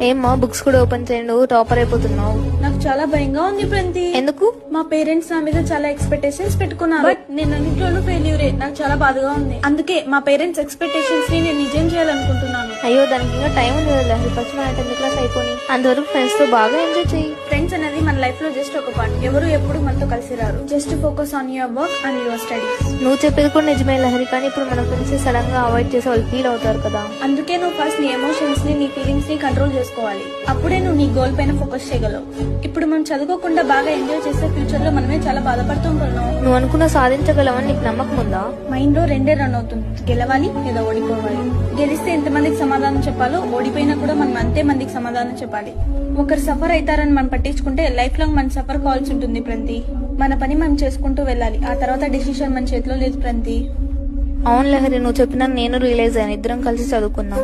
ఏమ్మా బుక్స్ కూడా ఓపెన్ చేయండి, టాపర్ అయిపోతున్నావు. నాకు చాలా భయంగా ఉంది ప్రంతి. ఎందుకు? మా పేరెంట్స్ నా మీద చాలా ఎక్స్పెక్టేషన్స్ పెట్టుకున్నారు, బట్ నేను అన్నింటిలోనూ ఫెయిల్యూరే. నాకు చాలా బాధగా ఉంది. అందుకే మా పేరెంట్స్ ఎక్స్పెక్టేషన్స్ ని నేను నిజం చేయాలనుకుంటున్నాను. అయ్యో దానికి ఇంకా టైం ఉంది కదా లహరి. ఫస్ట్ మన 10th క్లాస్ అయిపోయి అంతవరకు ఫ్రెండ్స్ తో బాగా ఎంజాయ్ చెయ్యి. ఫ్రెండ్స్ అనేది మన లైఫ్ లో జస్ట్ ఒక పార్ట్. ఎవరు ఎప్పుడు మనతో కలిసి రారు. Just focus on your work and your studies. నువ్వు చెప్పేది కూడా నిజమే లహరి, కానీ ఇప్పుడు మన ఫ్రెండ్స్ సడన్ గా అవాయిడ్ చేసి వాళ్ళు ఫీల్ అవుతారు కదా. అందుకే నువ్వు ఫస్ట్ నీ ఎమోషన్స్ ని, నీ ఫీలింగ్స్ ని కంట్రోల్ చేసుకోవాలి. అప్పుడే నువ్వు నీ గోల్ పైన ఫోకస్ చేయగలవు. ఇప్పుడు మనం చదువుకోకుండా బాగా ఎంజాయ్ చేస్తే ఫ్యూచర్ లో మనమే చాలా బాధపడుతూ ఉంటున్నాం. నువ్వు అనుకున్న సాధించగలవని నీకు నమ్మకం ఉందా? మైండ్ లో రెండే రన్ అవుతుంది, గెలవాలి లేదా ఓడిపోవాలి. గెలిస్తే ఎంతమందికి సమాధానం చెప్పాలో, ఓడిపోయినా కూడా మనం అంతే మందికి సమాధానం చెప్పాలి. ఒకరు సఫర్ అవుతారని మనం పట్టించుకుంటే లైఫ్ లాంగ్ మనం సఫర్ కావాల్సి ఉంటుంది ప్రంతి. మన పని మనం చేసుకుంటూ వెళ్ళాలి. ఆ తర్వాత డెసిషన్ మన చేతిలో లేదు ప్రంతి. అవును లహరి, నువ్వు చెప్పినా నేను రియలైజ్ అయ్యాను. ఇద్దరం కలిసి చదువుకుందాం.